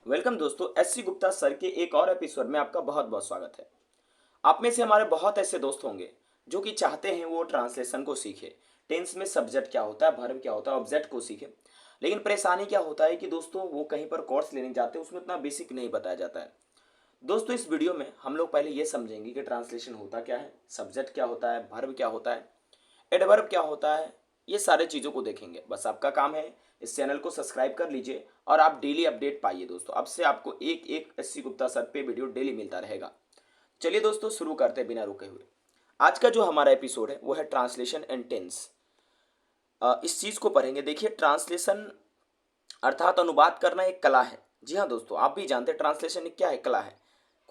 Welcome दोस्तों, SC Gupta sir के एक और एपिसोड में आपका बहुत बहुत स्वागत है। आप में से हमारे बहुत ऐसे दोस्त होंगे जो कि चाहते हैं वो ट्रांसलेशन को सीखे। टेंस में सब्जेक्ट क्या होता है, वर्ब क्या होता है, ऑब्जेक्ट को सीखे। लेकिन परेशानी क्या होता है कि दोस्तों वो कहीं पर कोर्स लेने जाते हैं, उसमें इतना बेसिक नहीं बताया जाता है। दोस्तों इस वीडियो में हम लोग पहले ये समझेंगे कि ट्रांसलेशन होता क्या है, सब्जेक्ट क्या होता है, वर्ब क्या होता है, एडवर्ब क्या होता है। ये सारे चीज़ों को देखेंगे। बस आपका काम है इस चैनल को सब्सक्राइब कर लीजिए और आप डेली अपडेट पाइए। दोस्तों अब से आपको एक एक एससी गुप्ता सर पे वीडियो डेली मिलता रहेगा। चलिए दोस्तों शुरू करते हैं बिना रुके हुए। आज का जो हमारा एपिसोड है वो है ट्रांसलेशन एंड टेंस। इस चीज़ को पढ़ेंगे। देखिए, ट्रांसलेशन अर्थात अनुवाद करना एक कला है। जी हाँ दोस्तों, आप भी जानते हैं ट्रांसलेशन एक क्या है, कला है।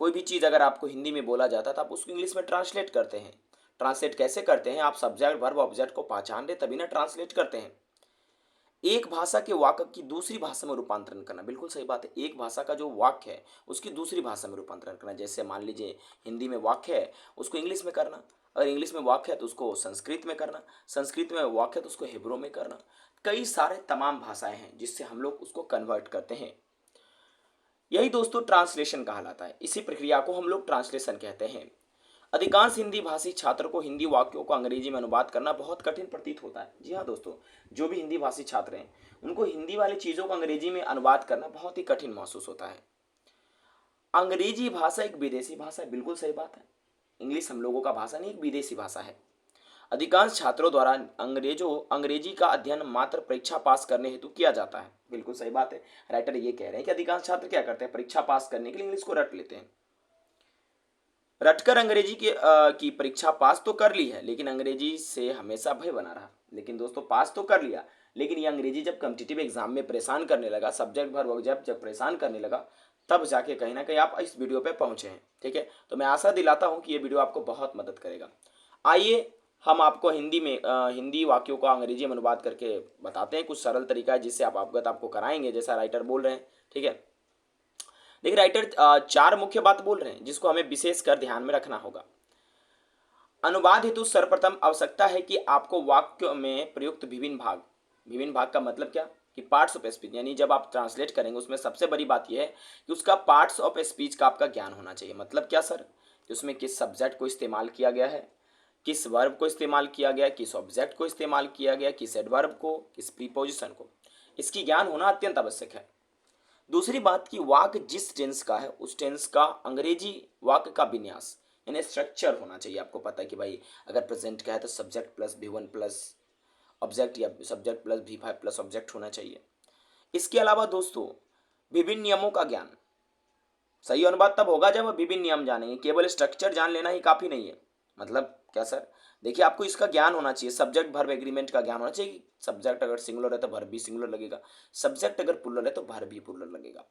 कोई भी चीज़ अगर आपको हिंदी में बोला जाता है तो आप उसको इंग्लिश में ट्रांसलेट करते हैं। ट्रांसलेट कैसे करते हैं? आप सब्जेक्ट वर्ब ऑब्जेक्ट को पहचान ले तभी ना ट्रांसलेट करते हैं। एक भाषा के वाक्य की दूसरी भाषा में रूपांतरण करना, बिल्कुल सही बात है। एक भाषा का जो वाक्य है उसकी दूसरी भाषा में रूपांतरण करना। जैसे मान लीजिए हिंदी में वाक्य है उसको इंग्लिश में करना, अगर इंग्लिश में वाक्य है तो उसको संस्कृत में करना, संस्कृत में वाक्य है तो उसको हिब्रू में करना। कई सारे तमाम भाषाएं हैं जिससे हम लोग उसको कन्वर्ट करते हैं। यही दोस्तों ट्रांसलेशन कहलाता है। इसी प्रक्रिया को हम लोग ट्रांसलेशन कहते हैं। अधिकांश हिंदी भाषी छात्र को हिंदी वाक्यों को अंग्रेजी में अनुवाद करना बहुत कठिन प्रतीत होता है। जी हाँ दोस्तों, जो भी हिंदी भाषी छात्र हैं उनको हिंदी वाली चीज़ों को अंग्रेजी में अनुवाद करना बहुत ही कठिन महसूस होता है। अंग्रेजी भाषा एक विदेशी भाषा है, बिल्कुल सही बात है। इंग्लिश हम लोगों का भाषा नहीं, एक विदेशी भाषा है। अधिकांश छात्रों द्वारा अंग्रेजी का अध्ययन मात्र परीक्षा पास करने हेतु किया जाता है। बिल्कुल सही बात है। राइटर ये कह रहे हैं कि अधिकांश छात्र क्या करते हैं, परीक्षा पास करने के लिए इंग्लिश को रट लेते हैं। रटकर अंग्रेजी की परीक्षा पास तो कर ली है लेकिन अंग्रेजी से हमेशा भय बना रहा। लेकिन दोस्तों पास तो कर लिया, लेकिन ये अंग्रेजी जब कॉम्पिटिटिव एग्जाम में परेशान करने लगा, सब्जेक्ट वर्ब जब परेशान करने लगा, तब जाके कहीं ना कहीं आप इस वीडियो पे पहुंचे हैं। ठीक है, तो मैं आशा दिलाता हूं कि ये वीडियो आपको बहुत मदद करेगा। आइए हम आपको हिंदी वाक्यों का अंग्रेजी में अनुवाद करके बताते हैं। कुछ सरल तरीका है जिससे आप अवगत आपको कराएंगे, जैसा राइटर बोल रहे हैं। ठीक है, देखिए राइटर चार मुख्य बात बोल रहे हैं जिसको हमें विशेष कर ध्यान में रखना होगा। अनुवाद हेतु सर्वप्रथम आवश्यकता है कि आपको वाक्य में प्रयुक्त विभिन्न भाग का मतलब क्या कि पार्ट्स ऑफ स्पीच, यानी जब आप ट्रांसलेट करेंगे उसमें सबसे बड़ी बात यह है कि उसका पार्ट्स ऑफ स्पीच का आपका ज्ञान होना चाहिए। मतलब क्या सर, कि उसमें किस सब्जेक्ट को इस्तेमाल किया गया है, किस वर्ब को इस्तेमाल किया गया, किस ऑब्जेक्ट को इस्तेमाल किया गया, किस एडवर्ब को, किस प्रीपोजिशन को, इसकी ज्ञान होना अत्यंत आवश्यक है। दूसरी बात की वाक्य जिस टेंस का है उस टेंस का अंग्रेजी वाक्य का विन्यास यानी स्ट्रक्चर होना चाहिए। आपको पता है कि भाई अगर प्रेजेंट का है तो subject plus V1 plus object या subject plus V5 plus object होना चाहिए। इसके अलावा दोस्तों विभिन्न नियमों का ज्ञान। सही अनुवाद तब होगा जब आप विभिन्न नियम जानेंगे, केवल स्ट्रक्चर जान लेना ही काफ़ी नहीं है। मतलब क्या सर, देखिए आपको इसका ज्ञान होना चाहिए। सब्जेक्ट वर्ब एग्रीमेंट का ज्ञान होना चाहिए। सब्जेक्ट अगर सिंगुलर है तो वर्ब भी सिंगुलर लगेगा, सब्जेक्ट अगर प्लुरल है तो वर्ब भी प्लुरल लगेगा।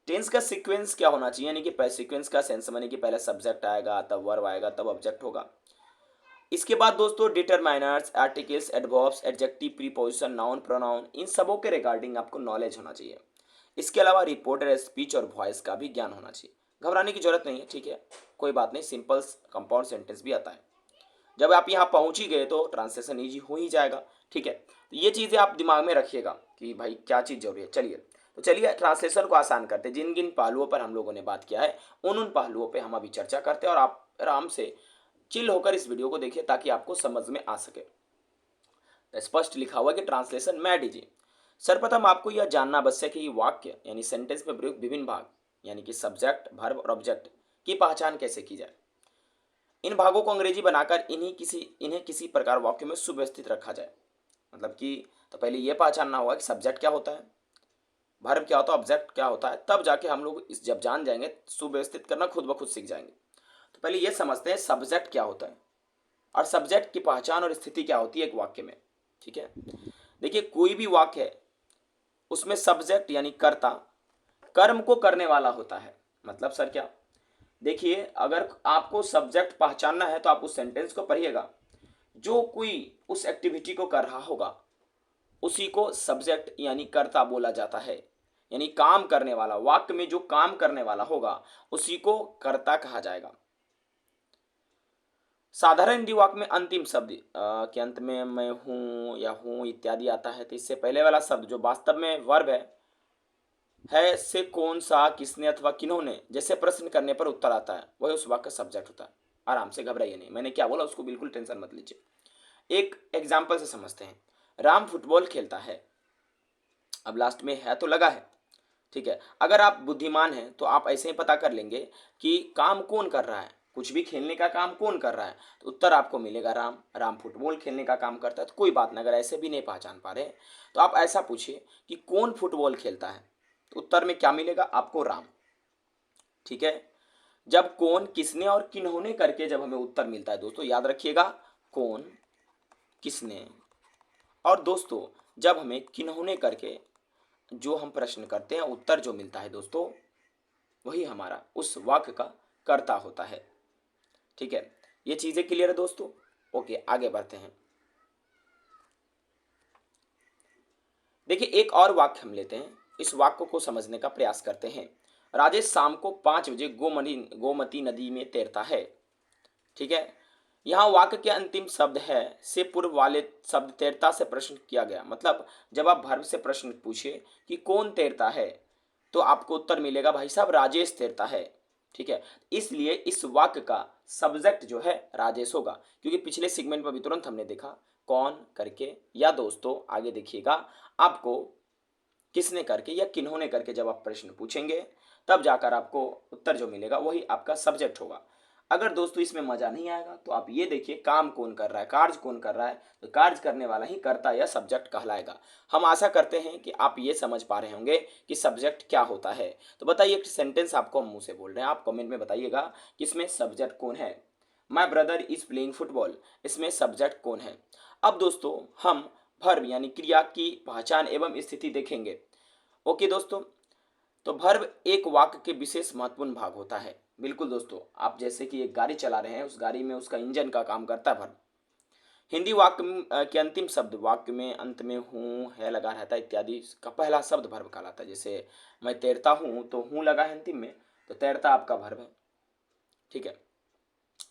टेंस का सीक्वेंस क्या होना चाहिए, यानी कि सीक्वेंस का सेंस माने कि पहले सब्जेक्ट आएगा, तब वर्ब आएगा, तब ऑब्जेक्ट होगा। इसके बाद दोस्तों determiners, articles, adverbs, adjective, preposition, noun, pronoun, इन सबों के रिगार्डिंग आपको नॉलेज होना चाहिए। इसके अलावा रिपोर्टर स्पीच और वॉइस का भी ज्ञान होना चाहिए। घबराने की जरूरत नहीं है, ठीक है, कोई बात नहीं। सिंपल कंपाउंड सेंटेंस भी आता है। जब आप यहाँ पहुँच ही गए तो ट्रांसलेशन ईजी हो ही जाएगा। ठीक है, तो ये चीज़ें आप दिमाग में रखिएगा कि भाई क्या चीज़ जरूरी है। चलिए ट्रांसलेशन को आसान करते हैं। जिन जिन पहलुओं पर हम लोगों ने बात किया है उन पहलुओं पर हम अभी चर्चा करते हैं और आप आराम से चिल होकर इस वीडियो को देखिए ताकि आपको समझ में आ सके। स्पष्ट लिखा हुआ है कि ट्रांसलेशन मैं दीजिए। सर्वप्रथम आपको यह जानना आवश्यक है कि वाक्य यानी सेंटेंस में प्रयुक्त विभिन्न भाग यानी कि सब्जेक्ट वर्ब और ऑब्जेक्ट की पहचान कैसे की जाए। इन भागों को अंग्रेजी बनाकर इन्हें किसी प्रकार वाक्य में सुव्यवस्थित रखा जाए। मतलब कि तो पहले यह पहचानना होगा कि सब्जेक्ट क्या होता है, वर्ब क्या होता है, ऑब्जेक्ट क्या होता है, तब जाके हम लोग इस जब जान जाएंगे सुव्यवस्थित करना खुद ब खुद सीख जाएंगे। तो पहले यह समझते हैं सब्जेक्ट क्या होता है और सब्जेक्ट की पहचान और स्थिति क्या होती है एक वाक्य में। ठीक है, देखिए कोई भी वाक्य है उसमें सब्जेक्ट यानी कर्ता कर्म को करने वाला होता है। मतलब सर क्या, देखिए अगर आपको सब्जेक्ट पहचानना है तो आप उस सेंटेंस को पढ़िएगा। जो कोई उस एक्टिविटी को कर रहा होगा उसी को सब्जेक्ट यानी कर्ता बोला जाता है। यानी काम करने वाला, वाक्य में जो काम करने वाला होगा उसी को कर्ता कहा जाएगा। साधारण हिंदी वाक्य में अंतिम शब्द के अंत में मैं हूं या हूं इत्यादि आता है, तो इससे पहले वाला शब्द जो वास्तव में वर्ब है है से कौन सा, किसने अथवा किन्होंने जैसे प्रश्न करने पर उत्तर आता है वही उस वाक्य का सब्जेक्ट होता है। आराम से घबराइए नहीं, मैंने क्या बोला उसको बिल्कुल टेंशन मत लीजिए। एक एग्जाम्पल से समझते हैं। राम फुटबॉल खेलता है, अब लास्ट में है तो लगा है, ठीक है। अगर आप बुद्धिमान हैं तो आप ऐसे ही पता कर लेंगे कि काम कौन कर रहा है, कुछ भी खेलने का काम कौन कर रहा है, तो उत्तर आपको मिलेगा राम। राम फुटबॉल खेलने का काम करता है तो कोई बात नहीं, अगर ऐसे भी नहीं पहचान पा रहे तो आप ऐसा पूछिए कि कौन फुटबॉल खेलता है, तो उत्तर में क्या मिलेगा आपको, राम। ठीक है। जब कौन, किसने और किन्होंने करके जब हमें उत्तर मिलता है दोस्तों, याद रखिएगा, कौन, किसने, और दोस्तों जब हमें किन्होंने करके जो हम प्रश्न करते हैं उत्तर जो मिलता है दोस्तों, वही हमारा उस वाक्य का कर्ता होता है। ठीक है, ये चीजें क्लियर है दोस्तों। ओके, आगे बढ़ते हैं। देखिए एक और वाक्य हम लेते हैं, इस वाक्य को समझने का प्रयास करते हैं। राजेश शाम को 5 बजे गोमती नदी में तैरता है। ठीक है, यहाँ वाक्य के अंतिम शब्द है से पूर्व वाले शब्द तैरता से प्रश्न किया गया। मतलब जब आप वर्ब से प्रश्न पूछे कि कौन तैरता है, तो आपको उत्तर मिलेगा भाई साहब राजेश तैरता है। ठीक है, इसलिए इस वाक्य का सब्जेक्ट जो है राजेश होगा, क्योंकि पिछले सेगमेंट में भी तुरंत हमने देखा कौन करके या दोस्तों आगे देखिएगा आपको किसने करके या किन्होंने करके जब आप प्रश्न पूछेंगे तब जाकर आपको उत्तर जो मिलेगा वही आपका सब्जेक्ट होगा। अगर दोस्तों इसमें मजा नहीं आएगा तो आप ये देखिए काम कौन कर रहा है, कार्य कौन कर रहा है, तो कार्य करने वाला ही कर्ता या सब्जेक्ट कहलाएगा। हम आशा करते हैं कि आप ये समझ पा रहे होंगे कि सब्जेक्ट क्या होता है। तो बताइए एक सेंटेंस आपको हम मुंह से बोल रहे हैं, आप कमेंट में बताइएगा कि इसमें सब्जेक्ट कौन है। My brother is playing football, इसमें सब्जेक्ट कौन है। अब दोस्तों हम वर्ब यानी क्रिया की पहचान एवं स्थिति देखेंगे। ओके दोस्तों, तो वर्ब एक वाक्य के विशेष महत्वपूर्ण भाग होता है। बिल्कुल दोस्तों, आप जैसे कि एक गाड़ी चला रहे हैं, उस गाड़ी में उसका इंजन का काम करता है वर्ब। हिंदी वाक्य के अंतिम शब्द वाक्य में अंत में हूँ है लगा रहता है इत्यादि का पहला शब्द वर्ब कहलाता है। जैसे मैं तैरता हूँ तो हूँ लगा है अंतिम में, तो तैरता आपका वर्ब है। ठीक है,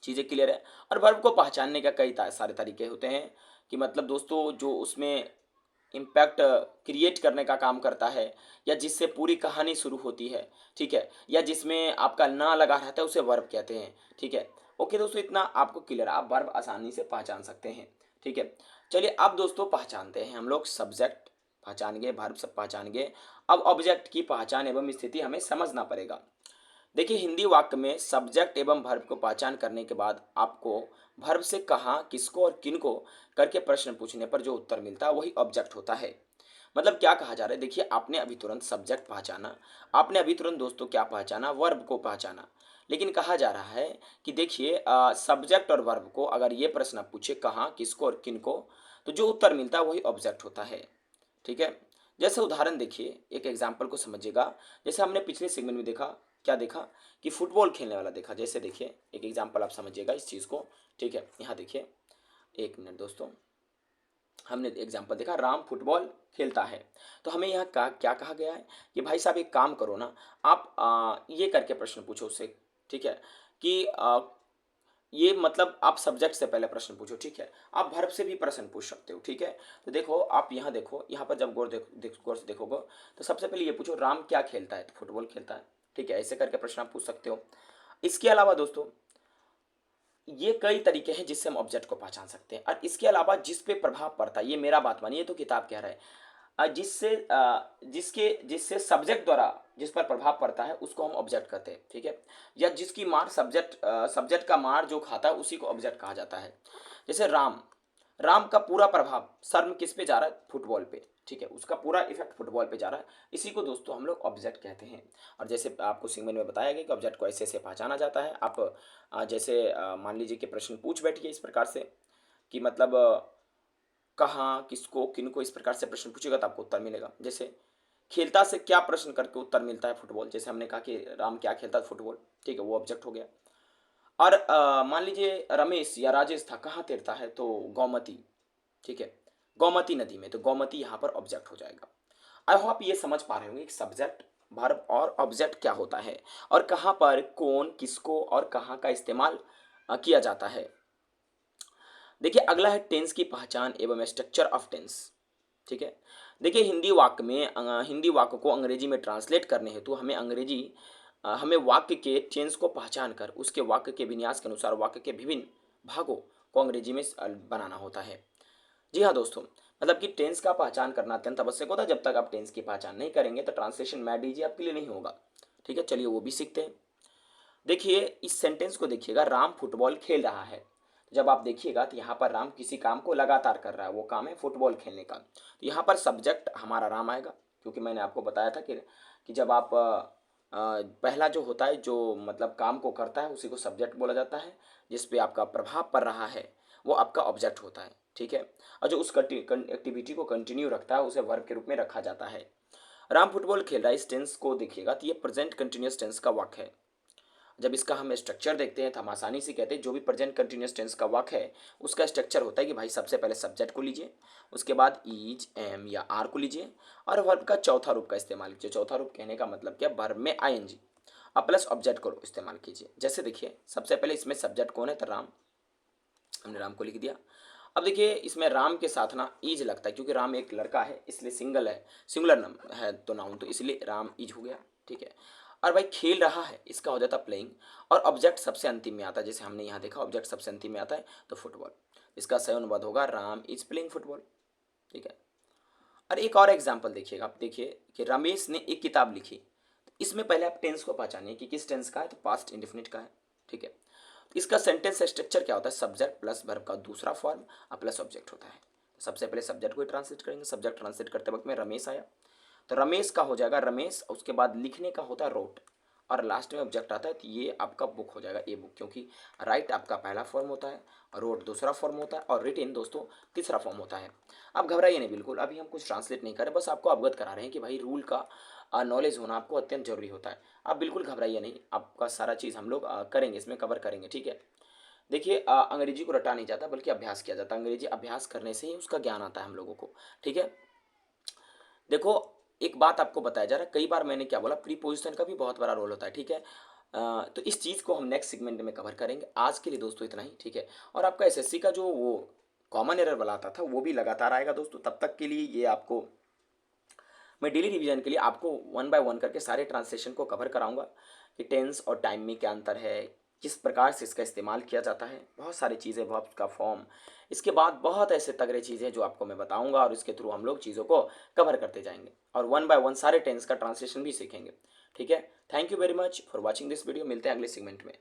चीज़ें क्लियर है। और वर्ब को पहचानने का कई सारे तरीके होते हैं कि मतलब दोस्तों जो उसमें इम्पैक्ट क्रिएट करने का काम करता है, या जिससे पूरी कहानी शुरू होती है। ठीक है, या जिसमें आपका ना लगा रहता है उसे वर्ब कहते हैं। ठीक है, ओके दोस्तों, इतना आपको क्लियर, आप वर्ब आसानी से पहचान सकते हैं। ठीक है, चलिए अब दोस्तों पहचानते हैं हम लोग, सब्जेक्ट पहचान गए, वर्ब सब पहचान गए, अब ऑब्जेक्ट की पहचान एवं स्थिति हमें समझना पड़ेगा। देखिए हिंदी वाक्य में सब्जेक्ट एवं वर्ब को पहचान करने के बाद आपको वर्ब से कहाँ, किसको और किनको करके प्रश्न पूछने पर जो उत्तर मिलता है वही ऑब्जेक्ट होता है। मतलब क्या कहा जा रहा है, देखिए आपने अभी तुरंत सब्जेक्ट पहचाना, आपने अभी तुरंत दोस्तों क्या पहचाना, वर्ब को पहचाना। लेकिन कहा जा रहा है कि देखिए सब्जेक्ट और वर्ब को अगर ये प्रश्न आप पूछे कहाँ, किसको और किनको, तो जो उत्तर मिलता है वही ऑब्जेक्ट होता है। ठीक है, जैसे उदाहरण देखिए, एक एग्जाम्पल को समझिएगा। जैसे हमने पिछले सेगमेंट में देखा, क्या देखा कि फुटबॉल खेलने वाला देखा। जैसे देखिए एक एग्जाम्पल आप समझिएगा इस चीज़ को। ठीक है, यहाँ देखिए, एक मिनट दोस्तों, हमने एग्जाम्पल देखा राम फुटबॉल खेलता है, तो हमें यहाँ क्या कहा गया है कि भाई साहब एक काम करो ना, आप ये करके प्रश्न पूछो उससे। ठीक है, कि ये मतलब आप सब्जेक्ट से पहले प्रश्न पूछो। ठीक है, आप वर्ब से भी प्रश्न पूछ सकते हो। ठीक है, तो देखो आप यहाँ देखो, यहाँ पर जब गौर से देखोगे तो सबसे पहले ये पूछो राम क्या खेलता है, तो फुटबॉल खेलता है। ठीक है, ऐसे करके प्रश्न आप पूछ सकते हो। इसके अलावा दोस्तों ये कई तरीके हैं जिससे हम ऑब्जेक्ट को पहचान सकते हैं, और इसके अलावा जिस पे प्रभाव पड़ता है, ये मेरा बात मानिए, तो किताब कह रहा है जिससे जिससे सब्जेक्ट द्वारा जिस पर प्रभाव पड़ता है उसको हम ऑब्जेक्ट कहते हैं। ठीक है, या जिसकी मार सब्जेक्ट का मार जो खाता है उसी को ऑब्जेक्ट कहा जाता है। जैसे राम, राम का पूरा प्रभाव सर्व किस पे जा रहा है, फुटबॉल पे। ठीक है, उसका पूरा इफेक्ट फुटबॉल पे जा रहा है, इसी को दोस्तों हम लोग ऑब्जेक्ट कहते हैं। और जैसे आपको सेगमेंट में बताया गया कि ऑब्जेक्ट को ऐसे ऐसे पहचाना जाता है। आप जैसे मान लीजिए कि प्रश्न पूछ बैठिए इस प्रकार से कि मतलब कहाँ, किसको, किनको, इस प्रकार से प्रश्न पूछेगा तो आपको उत्तर मिलेगा। जैसे खेलता से क्या प्रश्न करके उत्तर मिलता है, फुटबॉल। जैसे हमने कहा कि राम क्या खेलता है, फुटबॉल। ठीक है, वो ऑब्जेक्ट हो गया। और मान लीजिए रमेश या राजेश था, कहाँ तैरता है, तो गौमती। ठीक है, गौमती नदी में, तो गौमती यहाँ पर ऑब्जेक्ट हो जाएगा। आई होप ये समझ पा रहे होंगे कि सब्जेक्ट, वर्ब और ऑब्जेक्ट क्या होता है, और कहाँ पर कौन, किसको और कहाँ का इस्तेमाल किया जाता है। देखिए अगला है टेंस की पहचान एवं स्ट्रक्चर ऑफ टेंस। ठीक है। देखिए हिंदी वाक्य में हिंदी वाक्य को अंग्रेजी में ट्रांसलेट करने हेतु हमें वाक्य के टेंस को पहचान कर उसके वाक्य के विन्यास के अनुसार वाक्य के विभिन्न भागों को अंग्रेजी में बनाना होता है। जी हाँ दोस्तों, मतलब कि टेंस का पहचान करना अत्यंत आवश्यक होता है। जब तक आप टेंस की पहचान नहीं करेंगे तो ट्रांसलेशन मैट डीजिए आपके लिए नहीं होगा। ठीक है, चलिए वो भी सीखते हैं। देखिए इस सेंटेंस को देखिएगा, राम फुटबॉल खेल रहा है। जब आप देखिएगा तो यहाँ पर राम किसी काम को लगातार कर रहा है, वो काम है फुटबॉल खेलने का। तो यहाँ पर सब्जेक्ट हमारा राम आएगा, क्योंकि मैंने आपको बताया था कि जब आप पहला जो होता है जो मतलब काम को करता है उसी को सब्जेक्ट बोला जाता है, जिस पे आपका प्रभाव पड़ रहा है वो आपका ऑब्जेक्ट होता है। ठीक है, और जो उस एक्टिविटी को कंटिन्यू रखता है उसे वर्ब के रूप में रखा जाता है। राम फुटबॉल खेल रहा है, इस टेंस को देखिएगा तो ये प्रेजेंट कंटिन्यूअस टेंस का वाक्य है। जब इसका हम स्ट्रक्चर देखते हैं तो हम आसानी से कहते हैं जो भी प्रेजेंट कंटिन्यूअस टेंस का वाक्य है उसका स्ट्रक्चर होता है कि भाई सबसे पहले सब्जेक्ट को लीजिए, उसके बाद इज एम या आर को लीजिए और वर्ब का चौथा रूप का इस्तेमाल कीजिए। चौथा रूप कहने का मतलब क्या, वर्ब में आईएनजी और प्लस ऑब्जेक्ट को इस्तेमाल कीजिए। जैसे देखिए सबसे पहले इसमें सब्जेक्ट कौन है, तो राम, हमने राम को लिख दिया। अब देखिए इसमें राम के साथ ना इज लगता है, क्योंकि राम एक लड़का है इसलिए सिंगल है, सिंगुलर नाम है तो नाउन, तो इसलिए राम इज हो गया। ठीक है, और भाई खेल रहा है इसका हो जाता प्लेइंग, और ऑब्जेक्ट सबसे अंतिम में आता है, जैसे हमने यहाँ देखा ऑब्जेक्ट सबसे अंतिम में आता है तो फुटबॉल। इसका सही अनुवाद होगा राम इज प्लेइंग फुटबॉल। ठीक है, और एक और एग्जाम्पल देखिएगा, आप देखिए कि रमेश ने एक किताब लिखी। इसमें पहले आप टेंस को पहचानिए कि किस टेंस का है, तो पास्ट इंडेफिनिट का है। ठीक है, इसका सेंटेंस स्ट्रक्चर क्या होता है, सब्जेक्ट प्लस वर्ब का दूसरा फॉर्म और प्लस ऑब्जेक्ट होता है। सबसे पहले सब्जेक्ट को ट्रांसलेट करेंगे, सब्जेक्ट ट्रांसलेट करते वक्त में रमेश आया तो रमेश का हो जाएगा रमेश, उसके बाद लिखने का होता है रोट, और लास्ट में ऑब्जेक्ट आता है तो ये आपका बुक हो जाएगा, ए बुक, क्योंकि राइट आपका पहला फॉर्म होता है, रोट दूसरा फॉर्म होता है और रिटेन दोस्तों तीसरा फॉर्म होता है। आप घबराइए नहीं, बिल्कुल अभी हम कुछ ट्रांसलेट नहीं कर रहे, बस आपको अवगत करा रहे हैं कि भाई रूल का नॉलेज होना आपको अत्यंत जरूरी होता है। आप बिल्कुल घबराइए नहीं, आपका सारा चीज़ हम लोग करेंगे, इसमें कवर करेंगे। ठीक है, देखिए अंग्रेजी को रटा नहीं जाता बल्कि अभ्यास किया जाता है, अंग्रेजी अभ्यास करने से ही उसका ज्ञान आता है हम लोगों को। ठीक है, देखो एक बात आपको बताया जा रहा है, कई बार मैंने क्या बोला, प्रीपोजिशन का भी बहुत बड़ा रोल होता है। ठीक है, तो इस चीज़ को हम नेक्स्ट सेगमेंट में कवर करेंगे। आज के लिए दोस्तों इतना ही। ठीक है, और आपका एसएससी का जो वो कॉमन एरर वाला आता था वो भी लगातार आएगा दोस्तों, तब तक के लिए ये आपको मैं डेली रिवीजन के लिए आपको वन बाय वन करके सारे ट्रांसलेशन को कवर कराऊंगा कि टेंस और टाइम में क्या अंतर है, किस प्रकार से इसका इस्तेमाल किया जाता है, बहुत सारी चीज़ें, वर्ब का फॉर्म, इसके बाद बहुत ऐसे तगड़े चीज़ें जो आपको मैं बताऊंगा और इसके थ्रू हम लोग चीज़ों को कवर करते जाएंगे और वन बाय वन सारे टेंस का ट्रांसलेशन भी सीखेंगे। ठीक है, thank you very much for watching this video, मिलते हैं अगले सेगमेंट में।